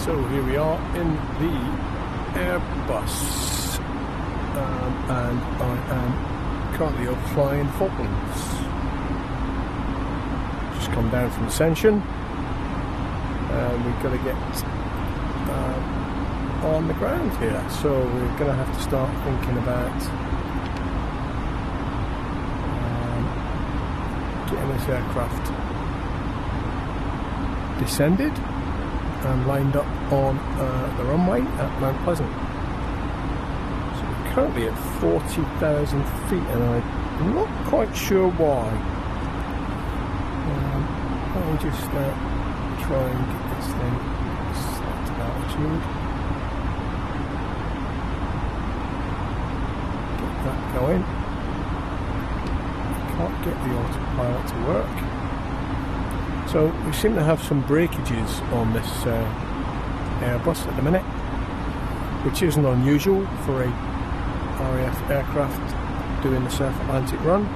So here we are in the Airbus, and I am currently up flying Falklands. Just come down from Ascension, and we've got to get on the ground here. So we're going to have to start thinking about getting this aircraft descended and lined up on the runway at Mount Pleasant. So we're currently at 40,000 feet, and I'm not quite sure why. Let me just try and get this thing set to altitude. Get that going. Can't get the autopilot to work. So we seem to have some breakages on this Airbus at the minute, which isn't unusual for a RAF aircraft doing the South Atlantic run.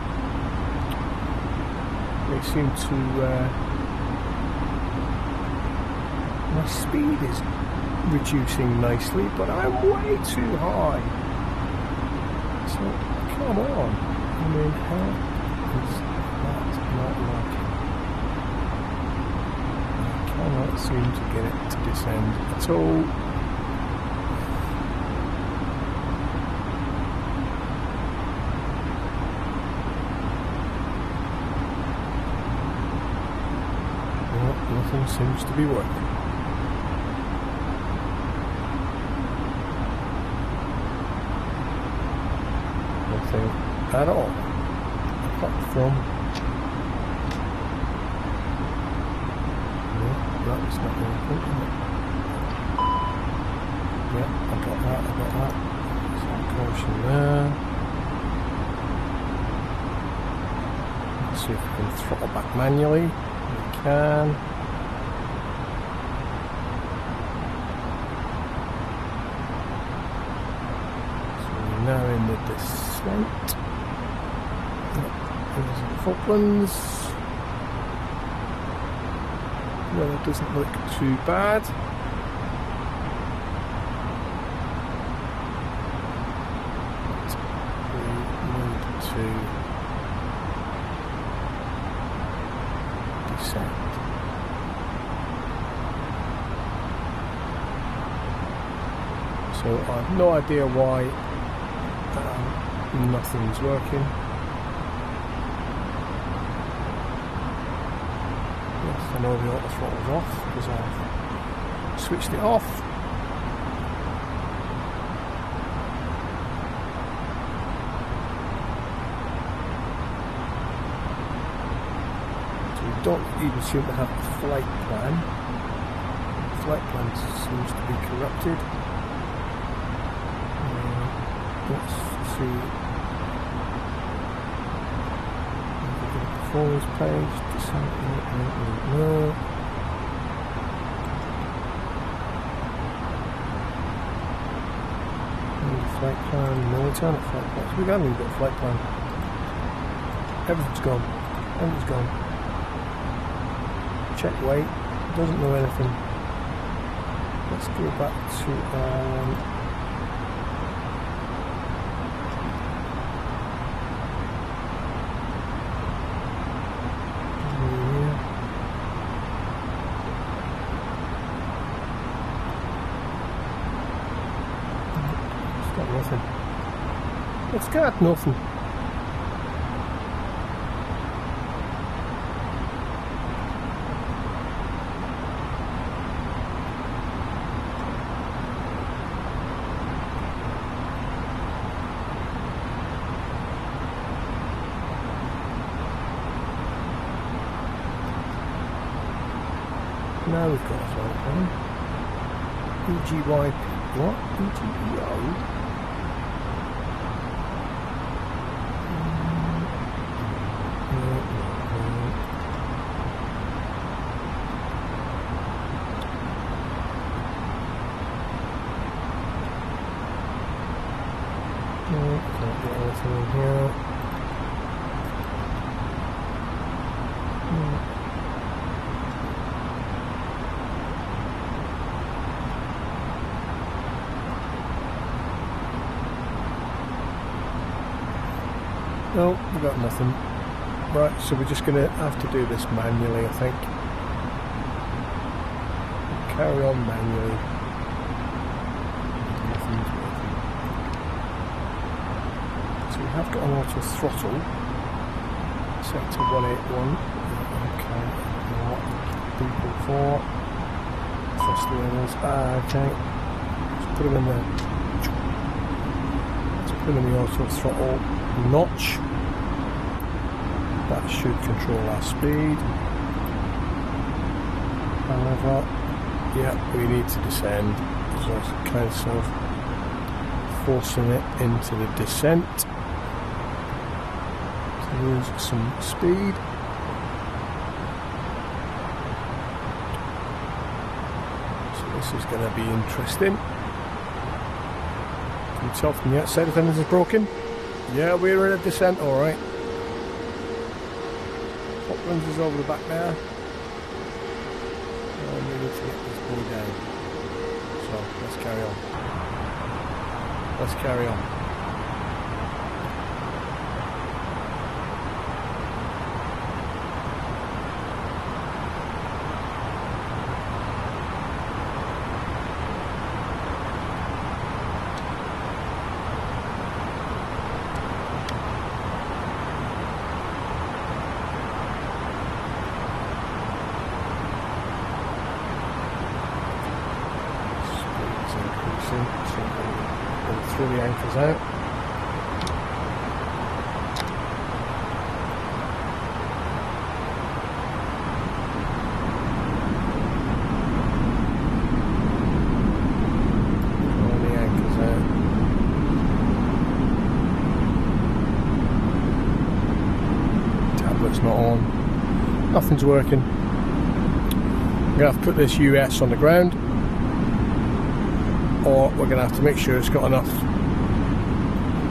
They seem to... my speed is reducing nicely, but I'm way too high. So come on. I mean, how is that not working? I cannot seem to get it to descend at all. Well, nothing seems to be working. Nothing at all, apart from that is not working, is it? Yeah, I got that. Some caution there. Let's see if we can throttle back manually. We can. So we're now in the descent. There's the Falklands. Well, it doesn't look too bad. But we need to descend. So I have no idea why nothing's working. I know the auto throttle's off because I've switched it off. So we don't even seem to have a flight plan. The flight plan seems to be corrupted. Let's see. Performance page, no. Flight plan, no alternate flight plans. We haven't even got a flight plan. Everything's gone. Everything's gone. Check weight, doesn't know anything. Let's go back to nothing. It's got nothing. Now we've got a flight plan. EGY, what? EGEO? Can't get anything in here. No, we got nothing. Right, so we're just going to have to do this manually, I think. Carry on manually. Nothing's working. So we have got an auto throttle set to 181. Okay, what? 3.4. Thrust the wheels. Okay. Let's put them in there. Let's put them in the auto throttle notch. That should control our speed. However, yeah, we need to descend. So it's kind of forcing it into the descent to lose some speed. So this is going to be interesting. Can you tell from the outside if anything's broken? Yeah, we're in a descent, alright. Falklands is over the back there. And we need to get this boy down. So let's carry on. Let's carry on. Through the anchors out. Throw the anchors out. Tablet's not on. Nothing's working. I'm going to have to put this US on the ground, or we're going to have to make sure it's got enough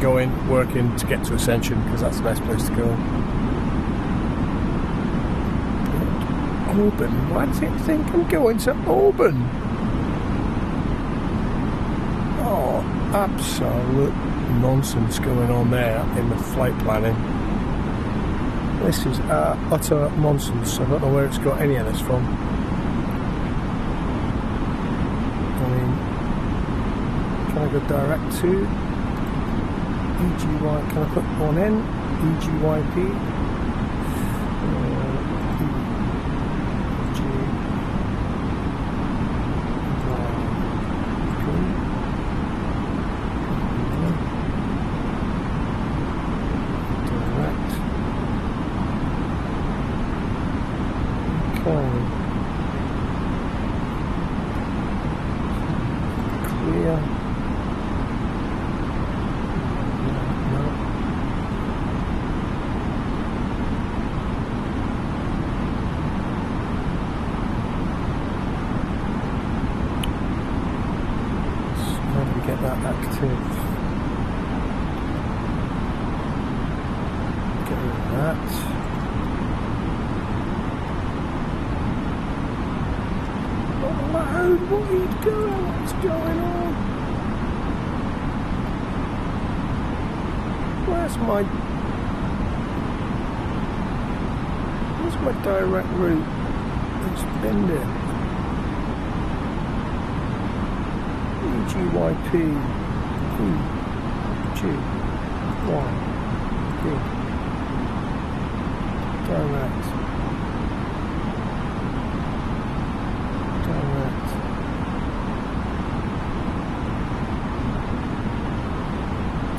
going, working to get to Ascension, because that's the best place to go. Auburn? Why does it think I'm going to Auburn? Oh, absolute nonsense going on there in the flight planning. This is utter nonsense. I don't know where it's got any of this from. I mean, can I go direct to EGY? Can I put one in? EGYP? Direct. Okay. Clear. Get that active. Get rid of that. Oh, loud! What are you doing? What's going on? Where's my direct route? It's been there. GYP G Y P direct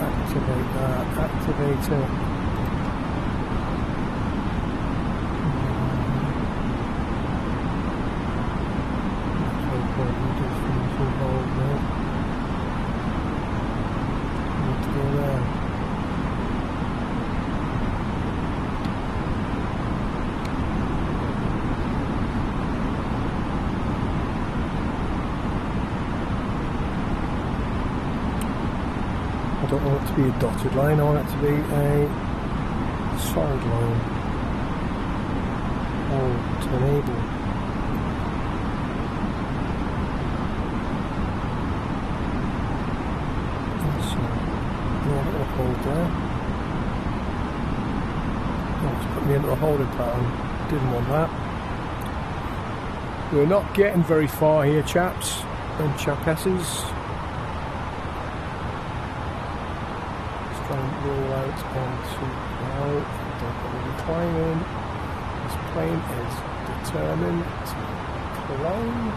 activate that, activate it. I don't want it to be a dotted line, I want it to be a solid line. Oh, to enable. So, yeah, I'm going to hold there. under a holding pattern. Didn't want that. We're not getting very far here, chaps and chapesses. Let's try and roll out onto now. Don't know where we're climbing. This plane is determined to climb.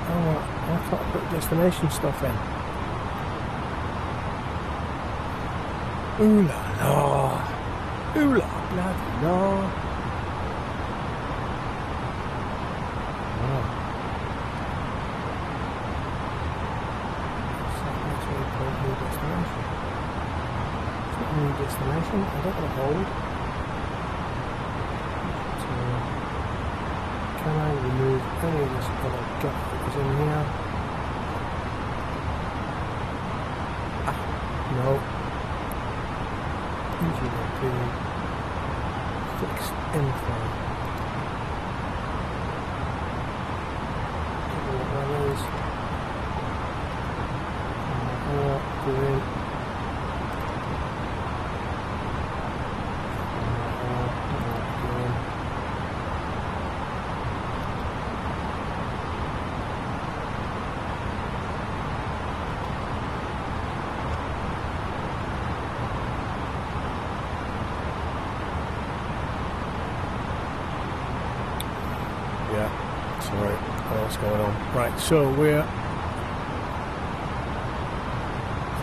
Oh, I thought I put destination stuff in. Ooh la la. Ooh la bloody la. Wow. New destination. It's not a new destination. I don't want to hold. Can I remove any of this other guff that was in here? Ah, no. Easy to fixed info. Don't know what that is. Doing. Yeah, sorry, what's going on? Right, so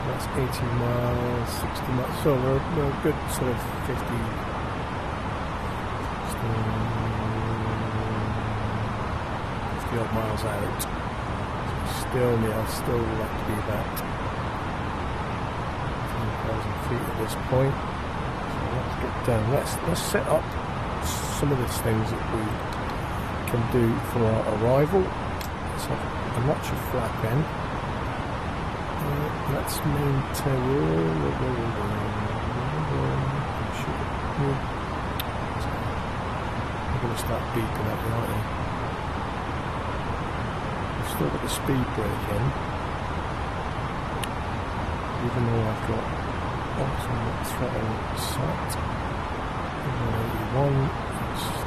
that's 80 miles, 60 miles, so we're a good sort of 50, 50 odd miles out. So still like to be about 10,000 feet at this point. So let's get down. Let's set up some of these things that we can do for our arrival. Let's have a notch of flap in. Let's maintain. We're going to start beeping at me, aren't we? We've still got the speed brake in, even though I've got ultimate throttle set. 181,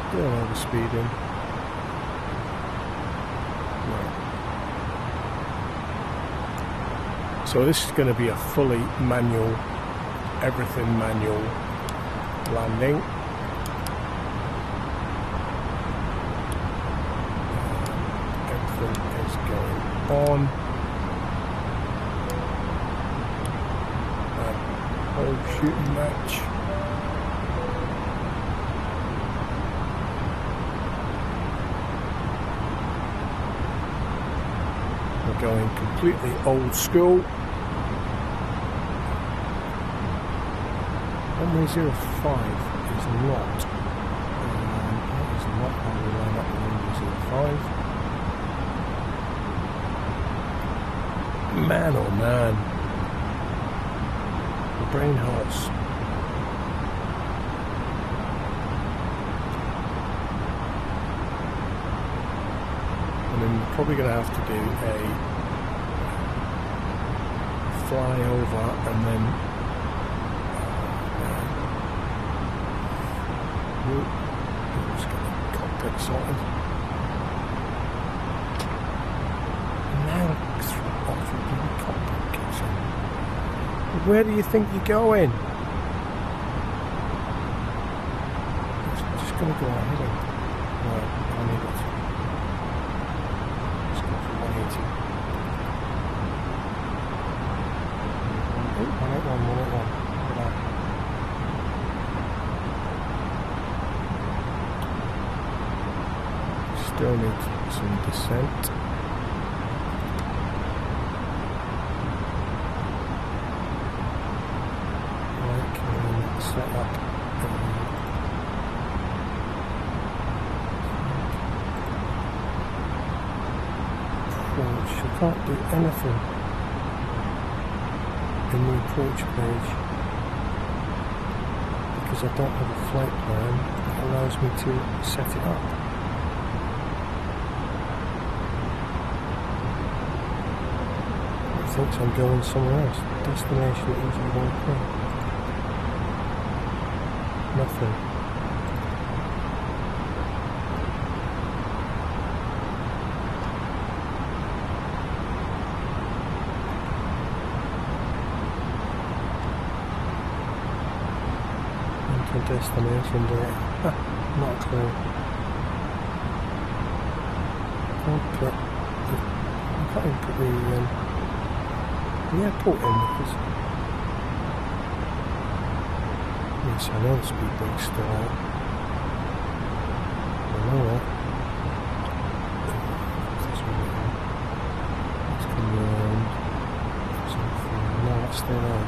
still overspeeding. So this is going to be a fully manual, everything manual landing. Everything is going on. Whole shooting match. We're going completely old school. 105 is not. That is not how we line up the 105. Man, oh man, the brain hurts. I mean, we're probably going to have to do a flyover and then. Let's get the cockpit sorted. Now off the cockpit kitchen. Where do you think you're going? It's just going to go ahead and... Right, I need it. Let's go for 180. Still need some descent. Set up approach. I can't do anything in the approach page because I don't have a flight plan that allows me to set it up. It thinks I'm going somewhere else. Destination EG1P. Nothing. Enter destination date. Not a clue. I can't even put the airport in because. Yes, I know the speed brake's still out. I know that. Let's come around. No, that's still out.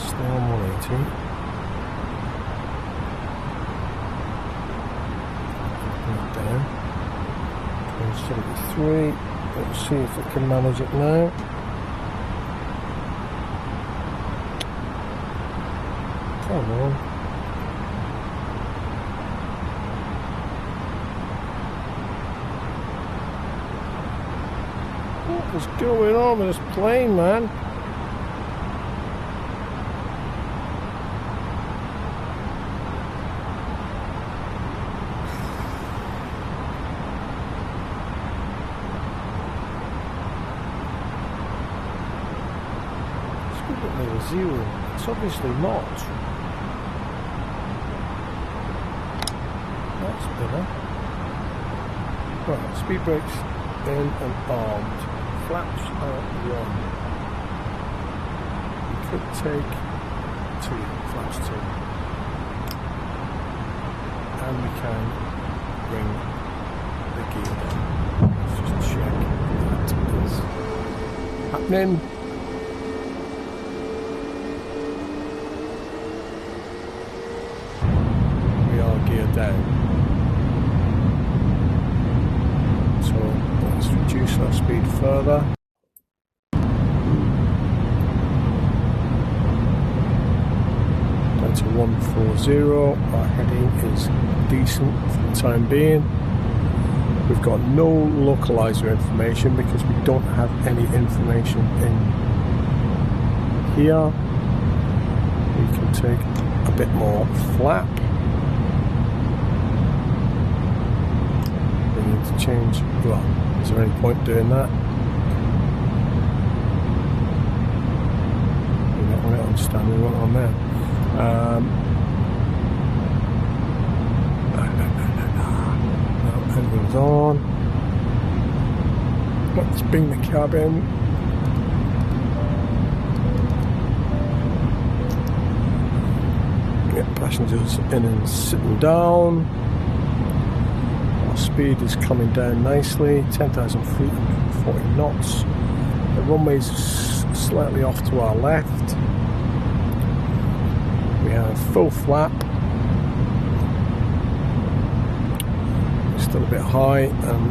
Still on 180. Bring it down. 173. Let's see if I can manage it now. Come on. What is going on with this plane, man? It's good that there was zero. It's obviously not. That's better. Right, speed brakes in and armed. Flaps out 1. We could take 2, flaps 2. And we can bring the gear down. Let's just check that is happening. We are geared down. Let's reduce our speed further. Down to 140. Our heading is decent for the time being. We've got no localizer information because we don't have any information in here. We can take a bit more flap. We need to change. Well, is there any point doing that? You're not going to understand me what I'm there. No, everything's on. Let's bring the cabin. Get passengers in and sitting down. Speed is coming down nicely, 10,000 feet, 40 knots. The runway's slightly off to our left. We have full flap. It's still a bit high. I'm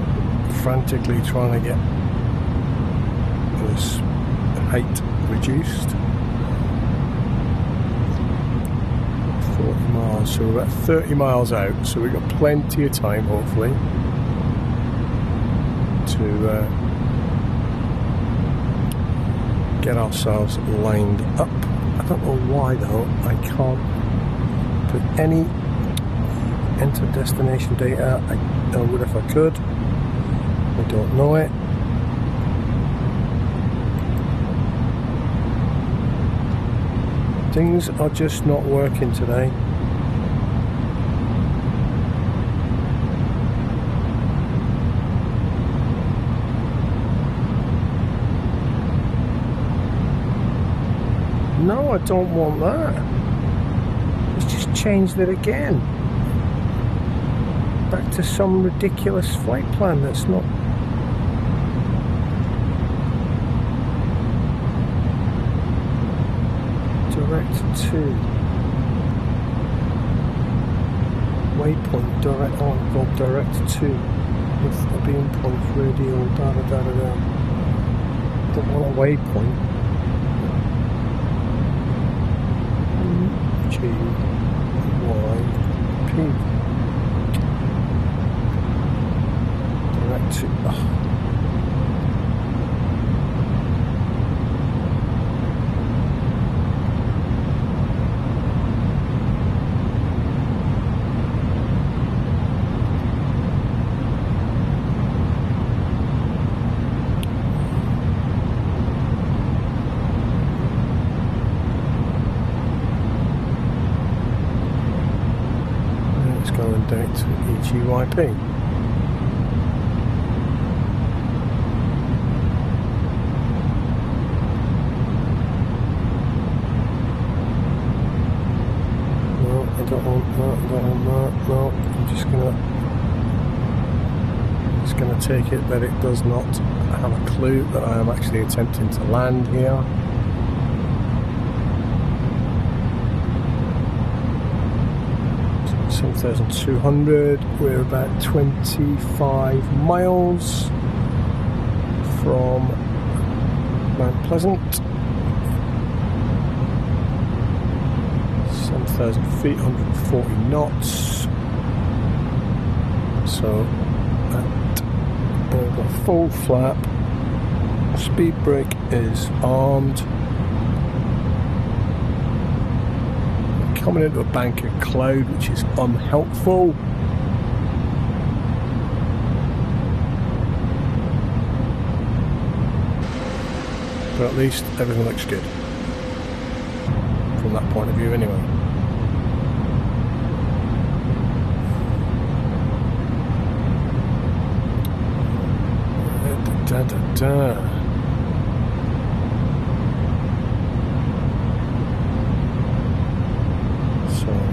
frantically trying to get this height reduced. 40 miles, so we're about 30 miles out, so we've got plenty of time hopefully to get ourselves lined up. I don't know why though I can't put any enter destination data. I would if I could. I don't know it. Things are just not working today. No, I don't want that. Let's just change that again. back to some ridiculous flight plan that's not. Direct to waypoint, direct on, go direct to with the beam point radial, da da da da da. Don't want a waypoint. G Y P. Direct to. Going down to EGYP. No, I don't want that, I don't want that. No, I'm just gonna take it that it does not have a clue that I am actually attempting to land here. 7,200, we're about 25 miles from Mount Pleasant. 7,000 feet, 140 knots. So at the full flap, speed brake is armed. Coming into a bank of cloud, which is unhelpful. But at least everything looks good. From that point of view anyway. Da, da, da.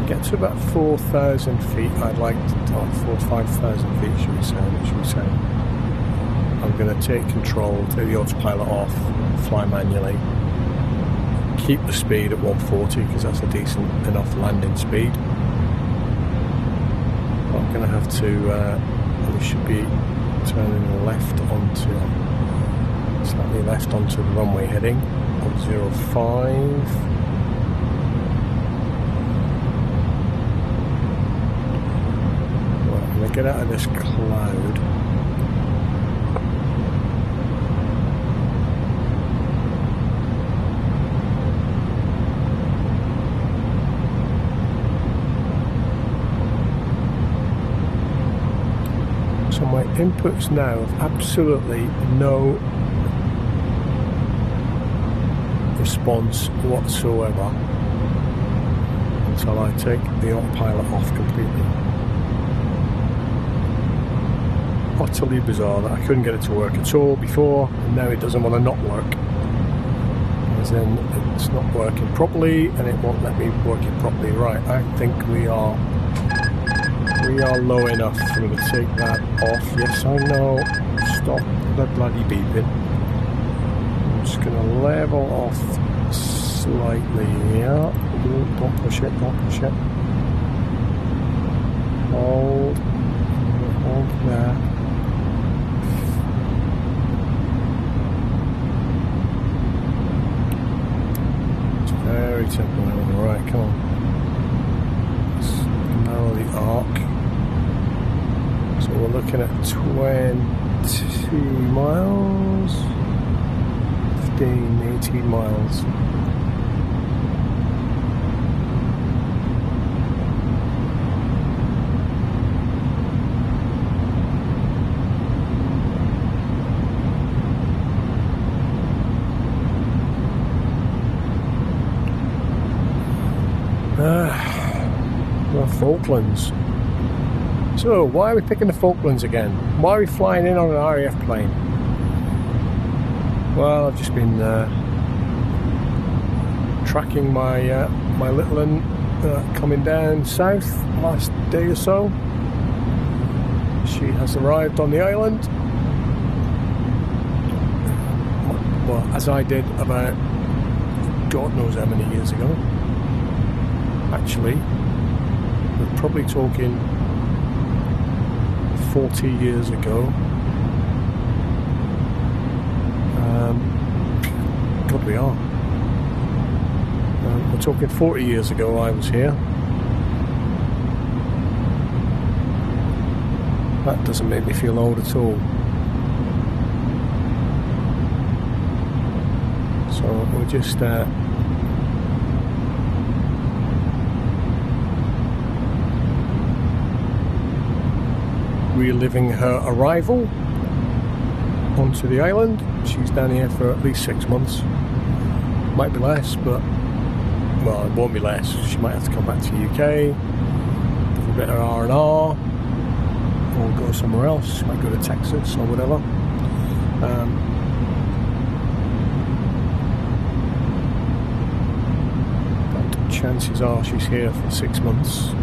Get to about 4,000 feet. I'd like to, 4,000 to 5,000 feet, should we say. I'm going to take control, take the autopilot off, fly manually, keep the speed at 140 because that's a decent enough landing speed. I'm going to have to, we should be turning left onto, slightly left onto the runway heading on 05. Get out of this cloud. So my inputs now have absolutely no response whatsoever until I take the autopilot off completely. Utterly bizarre that I couldn't get it to work at all before, and now it doesn't want to not work. As in, it's not working properly, and it won't let me work it properly. Right, I think we are low enough for me to take that off. Yes, I know. Stop the bloody beeping. I'm just going to level off slightly here. Don't push it, don't push it. Hold there. Very temperamental. Right, come on. Let's narrow the arc. So we're looking at 20 miles, 15, 18 miles. The Falklands. So, why are we picking the Falklands again? Why are we flying in on an RAF plane? Well, I've just been tracking my my little one coming down south last day or so. She has arrived on the island. Well, as I did about God knows how many years ago. Actually, we're probably talking 40 years ago. God, we are. We're talking 40 years ago I was here. That doesn't make me feel old at all. So we'll just reliving her arrival onto the island. She's down here for at least 6 months. Might be less, but well, it won't be less. She might have to come back to the UK, do a bit of R&R, or go somewhere else. She might go to Texas or whatever. But chances are she's here for 6 months,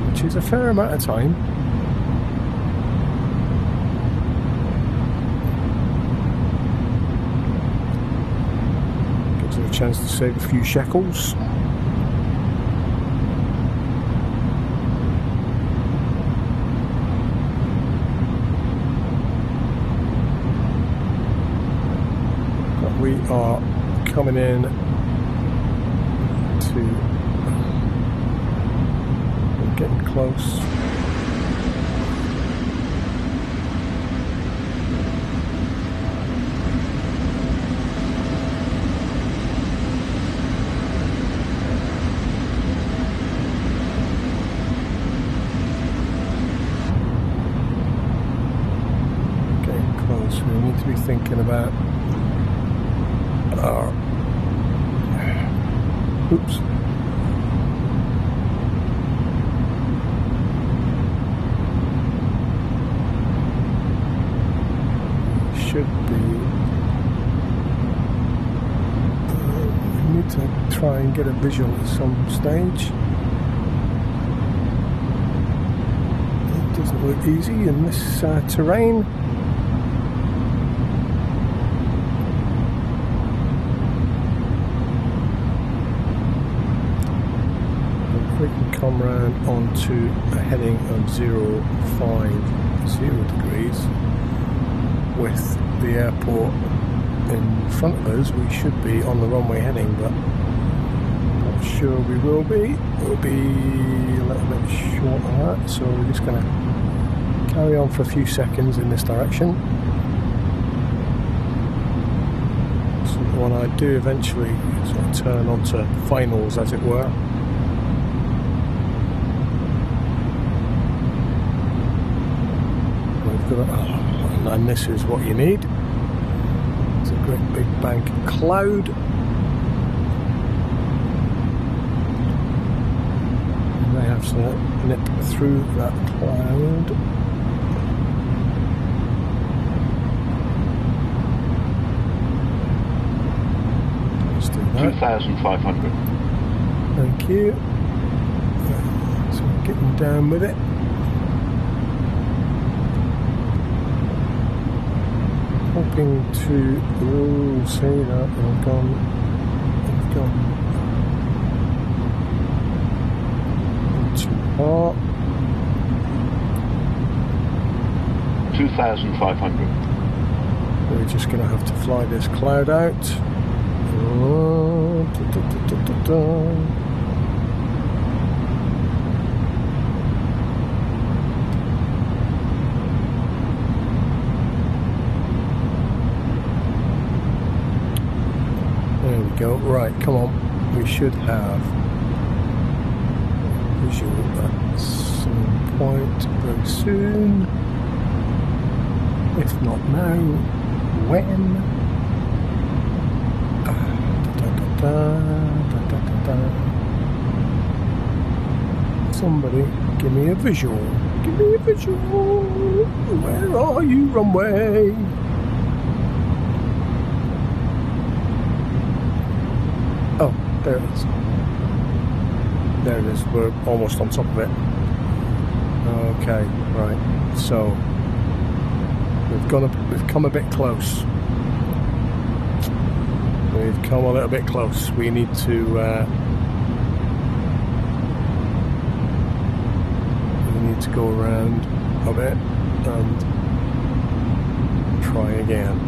which is a fair amount of time. Gives her a chance to save a few shekels. But we are coming in to getting close. Getting close. We need to be thinking about our oops. Should be. We need to try and get a visual at some stage. It doesn't look easy in this terrain. If we can come round onto a heading of 050 degrees. With the airport in front of us, we should be on the runway heading, but not sure we will be. We'll be a little bit short of that, so we're just going to carry on for a few seconds in this direction. So when I do eventually sort of turn onto finals, as it were. We've got and this is what you need. It's a great big bank of cloud. And they have to nip through that cloud. Let's do that. 2,500. Thank you. So we're getting down with it. Hoping to see that we've gone 2,500. We're just going to have to fly this cloud out. There we go. Right, come on. We should have visual at some point very soon. If not now, when? Somebody give me a visual. Give me a visual. Where are you, runway? Oh, there it is. There it is. We're almost on top of it. Okay, right. So we've come a bit close. We've come a little bit close. We need to go around a bit and try again.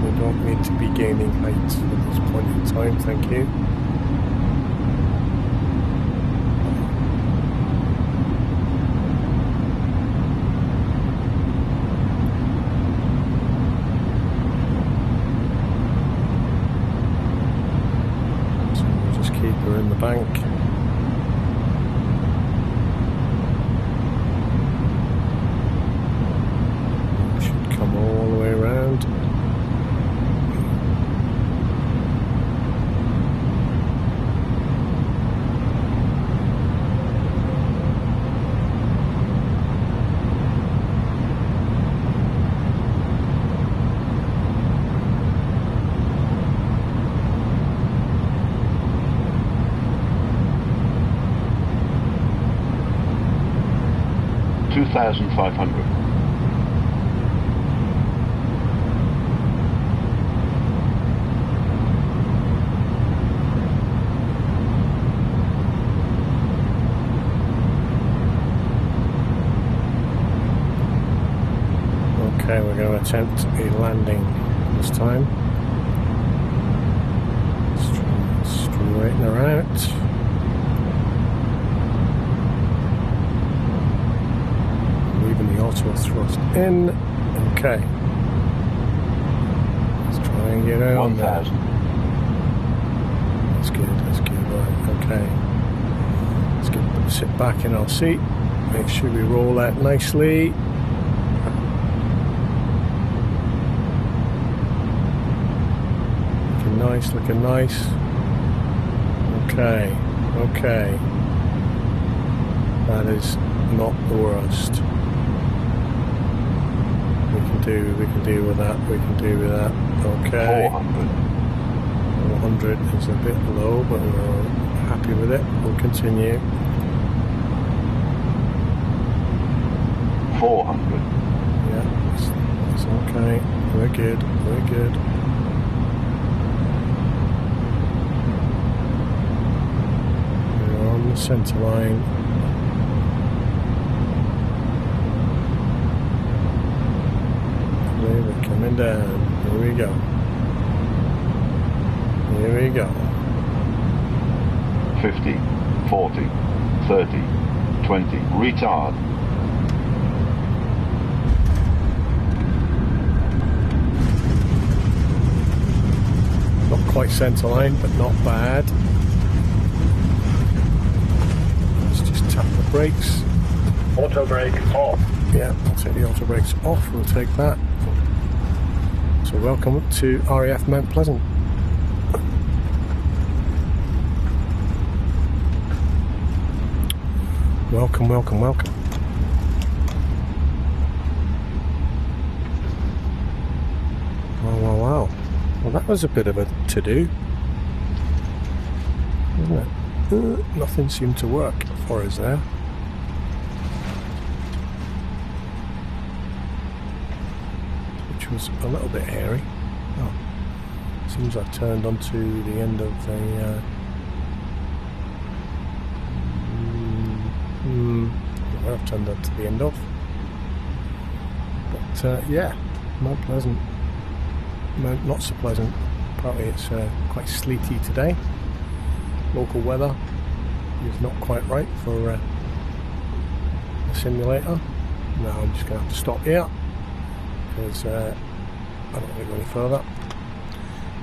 We don't need to be gaining height at this point in time, thank you. We're in the bank. We should come all the way around. Okay, we're going to attempt a landing this time. Straighten her out. Leaving the auto thrust in. Okay. Let's try and get out on there. That's good, right, okay. Let's sit back in our seat. Make sure we roll out nicely. Looking nice. Okay. That is not the worst. We can do with that. Okay. 400 is a bit low, but we're happy with it. We'll continue. 400. Yeah, it's okay. We're good. Centre line. We're coming down. Here we go. 50, 40, 30, 20. Retard. Not quite centre line, but not bad. Tap the brakes. Auto brake off. Yeah, I'll take the auto brakes off. We'll take that. So welcome to RAF Mount Pleasant. Welcome. Wow. Well, that was a bit of a to-do, wasn't it? Nothing seemed to work for us there. Which was a little bit hairy. Oh, seems I've turned onto the end of a where I've turned onto the end of. But yeah, Mount Pleasant. Not so pleasant. Apparently it's quite sleety today. Local weather is not quite right for a simulator. Now I'm just going to have to stop here because I don't want to go any further.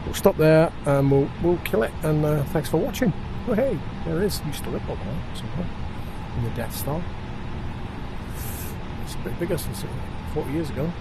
We'll stop there and we'll kill it. And thanks for watching. Oh hey, there it is. Used to live on there somewhere in the Death Star. It's a bit bigger since 40 years ago.